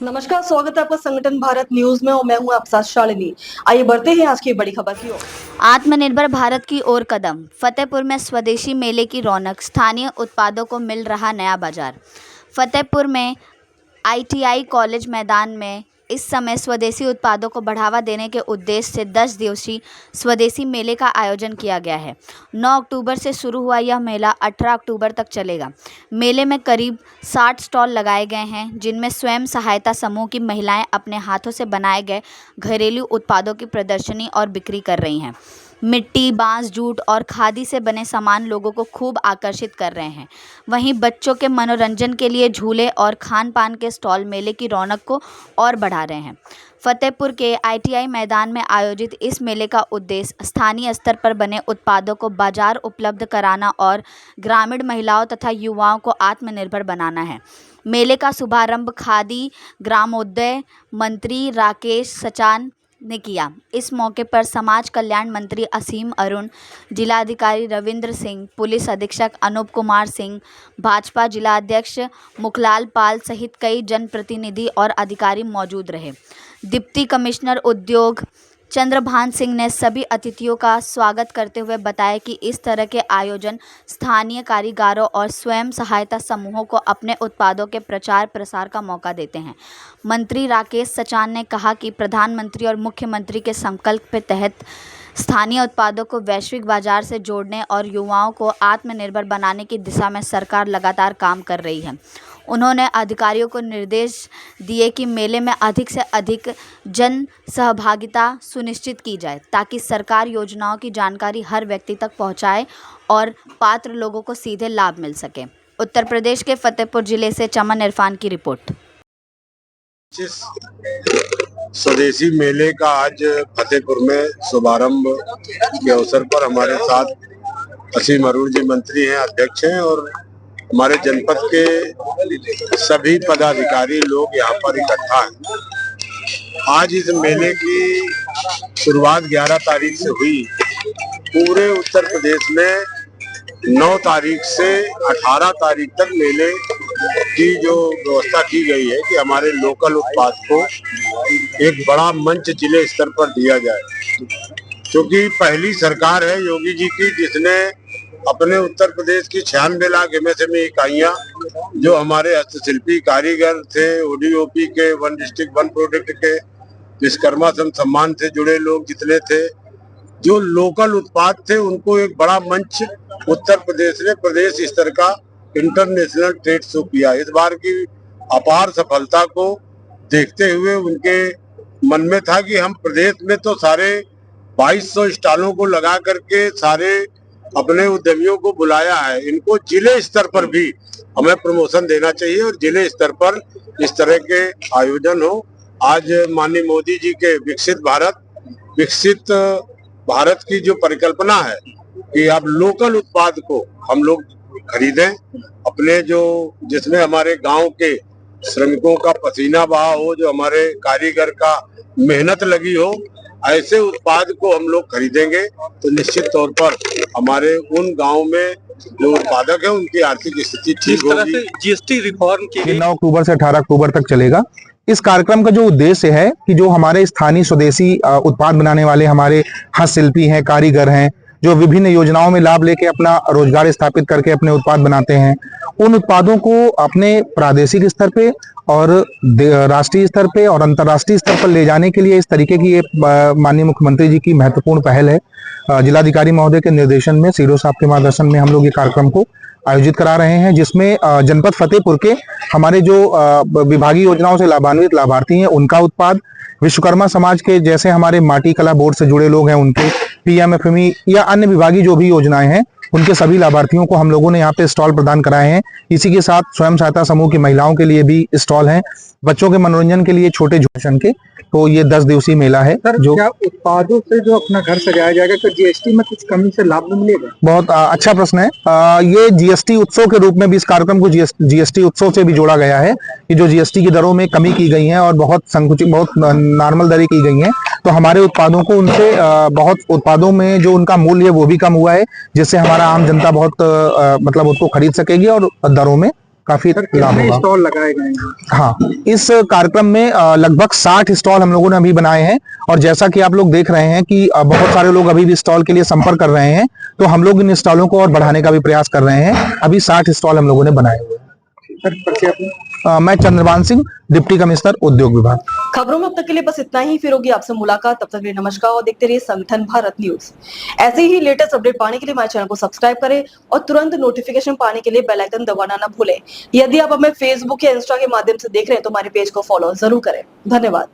नमस्कार, स्वागत है आपका संगठन भारत न्यूज में और मैं हूं आपके साथ शालिनी। आइए बढ़ते हैं आज की बड़ी खबर की ओर। आत्मनिर्भर भारत की ओर कदम। फतेहपुर में स्वदेशी मेले की रौनक, स्थानीय उत्पादों को मिल रहा नया बाजार। फतेहपुर में ITI कॉलेज मैदान में इस समय स्वदेशी उत्पादों को बढ़ावा देने के उद्देश्य से 10 दिवसीय स्वदेशी मेले का आयोजन किया गया है। 9 अक्टूबर से शुरू हुआ यह मेला 18 अक्टूबर तक चलेगा। मेले में करीब 60 स्टॉल लगाए गए हैं, जिनमें स्वयं सहायता समूह की महिलाएं अपने हाथों से बनाए गए घरेलू उत्पादों की प्रदर्शनी और बिक्री कर रही हैं। मिट्टी, बांस, जूट और खादी से बने सामान लोगों को खूब आकर्षित कर रहे हैं। वहीं बच्चों के मनोरंजन के लिए झूले और खान पान के स्टॉल मेले की रौनक को और बढ़ा रहे हैं। फतेहपुर के ITI मैदान में आयोजित इस मेले का उद्देश्य स्थानीय स्तर पर बने उत्पादों को बाजार उपलब्ध कराना और ग्रामीण महिलाओं तथा युवाओं को आत्मनिर्भर बनाना है। मेले का शुभारंभ खादी ग्रामोदय मंत्री राकेश सचान ने किया। इस मौके पर समाज कल्याण मंत्री असीम अरुण, जिलाधिकारी रविंद्र सिंह, पुलिस अधीक्षक अनूप कुमार सिंह, भाजपा जिलाध्यक्ष मुखलाल पाल सहित कई जनप्रतिनिधि और अधिकारी मौजूद रहे। डिप्टी कमिश्नर उद्योग चंद्रभान सिंह ने सभी अतिथियों का स्वागत करते हुए बताया कि इस तरह के आयोजन स्थानीय कारीगरों और स्वयं सहायता समूहों को अपने उत्पादों के प्रचार प्रसार का मौका देते हैं। मंत्री राकेश सचान ने कहा कि प्रधानमंत्री और मुख्यमंत्री के संकल्प के तहत स्थानीय उत्पादों को वैश्विक बाजार से जोड़ने और युवाओं को आत्मनिर्भर बनाने की दिशा में सरकार लगातार काम कर रही है। उन्होंने अधिकारियों को निर्देश दिए कि मेले में अधिक से अधिक जन सहभागिता सुनिश्चित की जाए, ताकि सरकार योजनाओं की जानकारी हर व्यक्ति तक पहुंचाए और पात्र लोगों को सीधे लाभ मिल सके। उत्तर प्रदेश के फतेहपुर जिले से चमन इरफान की रिपोर्ट। स्वदेशी मेले का आज फतेहपुर में शुभारंभ के अवसर पर हमारे साथ असीम अरुण जी मंत्री हैं, अध्यक्ष हैं, और हमारे जनपद के सभी पदाधिकारी लोग यहाँ पर इकट्ठा हैं। आज इस मेले की शुरुआत 11 तारीख से हुई। पूरे उत्तर प्रदेश में 9 तारीख से 18 तारीख तक मेले की जो व्यवस्था की गई है कि हमारे लोकल उत्पाद को एक बड़ा मंच जिले स्तर पर दिया जाए, क्योंकि पहली सरकार है योगी जी की जिसने अपने उत्तर प्रदेश की 96 लाख MSME इकाइयां, जो हमारे हस्तशिल्पी कारीगर थे, ODOP के, वन डिस्ट्रिक्ट वन प्रोडक्ट के, विश्वकर्मा सम्मान से जुड़े लोग जितने थे, जो लोकल उत्पाद थे, उनको एक बड़ा मंच उत्तर प्रदेश ने प्रदेश स्तर का इंटरनेशनल ट्रेड शो किया। इस बार की अपार सफलता को देखते हुए उनके मन में था कि हम प्रदेश में तो सारे 2200 स्टॉलों को लगा करके सारे अपने उद्यमियों को बुलाया है, इनको जिले स्तर पर भी हमें प्रमोशन देना चाहिए और जिले स्तर पर इस तरह के आयोजन हो। आज माननीय मोदी जी के विकसित भारत की जो परिकल्पना है कि आप लोकल उत्पाद को हम लोग खरीदें, अपने जो जिसमें हमारे गांव के श्रमिकों का पसीना बहा हो, जो हमारे कारीगर का मेहनत लगी हो, ऐसे उत्पाद को हम लोग खरीदेंगे तो निश्चित तौर पर हमारे उन गांव में जो उत्पादक है उनकी आर्थिक स्थिति ठीक होगी। GST रिफॉर्म के 9 अक्टूबर से 18 अक्टूबर तक चलेगा। इस कार्यक्रम का जो उद्देश्य है कि जो हमारे स्थानीय स्वदेशी उत्पाद बनाने वाले हमारे हस्तशिल्पी हैं, कारीगर हैं, जो विभिन्न योजनाओं में लाभ लेके अपना रोजगार स्थापित करके अपने उत्पाद बनाते हैं, उन उत्पादों को अपने प्रादेशिक स्तर पे और राष्ट्रीय स्तर पे और अंतर्राष्ट्रीय स्तर पर ले जाने के लिए इस तरीके की ये माननीय मुख्यमंत्री जी की महत्वपूर्ण पहल है। जिलाधिकारी महोदय के निर्देशन में, सीडो साहब के मार्गदर्शन में हम लोग ये कार्यक्रम को आयोजित करा रहे हैं, जिसमें जनपद फतेहपुर के हमारे जो विभागीय योजनाओं से लाभान्वित लाभार्थी हैं उनका उत्पाद, विश्वकर्मा समाज के जैसे हमारे माटी कला बोर्ड से जुड़े लोग हैं उनके, PMFME या अन्य विभागीय जो भी योजनाएं हैं उनके सभी लाभार्थियों को हम लोगों ने यहाँ पे स्टॉल प्रदान कराए हैं। इसी के साथ स्वयं सहायता समूह की महिलाओं के लिए भी स्टॉल हैं, बच्चों के मनोरंजन के लिए छोटे झूले के। तो ये 10 दिवसीय मेला है। सर, जो क्या उत्पादों से जो अपना घर सजाया जाएगा तो GST में कुछ कमी से लाभ मिलेगा? बहुत अच्छा प्रश्न है। ये GST उत्सव के रूप में भी इस कार्यक्रम को GST उत्सव से भी जोड़ा गया है कि जो GST की दरों में कमी की गई है और बहुत संकुचित, बहुत नॉर्मल दरें की गई हैं, तो हमारे उत्पादों को उनसे बहुत उत्पादों में जो उनका मूल्य है वो भी कम हुआ है, जिससे हमारा आम जनता बहुत मतलब उसको खरीद सकेगी और दरों में काफी सर लाभ कितने होगा। स्टॉल लगाए गए हैं? हाँ, इस कार्यक्रम में लगभग 60 स्टॉल हम लोगों ने अभी बनाए हैं और जैसा कि आप लोग देख रहे हैं कि बहुत सारे लोग अभी भी स्टॉल के लिए संपर्क कर रहे हैं, तो हम लोग इन स्टॉलों को और बढ़ाने का भी प्रयास कर रहे हैं। अभी 60 स्टॉल हम लोगों ने बनाए हुए हैं। सर परिचय अपना? मैं चंद्रभान सिंह, डिप्टी कमिश्नर उद्योग विभाग। खबरों में अब तक के लिए बस इतना ही। फिर होगी आपसे मुलाकात, तब तक के लिए नमस्कार और देखते रहिए संगठन भारत न्यूज। ऐसे ही लेटेस्ट अपडेट पाने के लिए हमारे चैनल को सब्सक्राइब करें और तुरंत नोटिफिकेशन पाने के लिए बेल आइकन दबाना ना भूलें। यदि आप हमें फेसबुक या इंस्टा के माध्यम से देख रहे हैं तो हमारे पेज को फॉलो जरूर करें। धन्यवाद।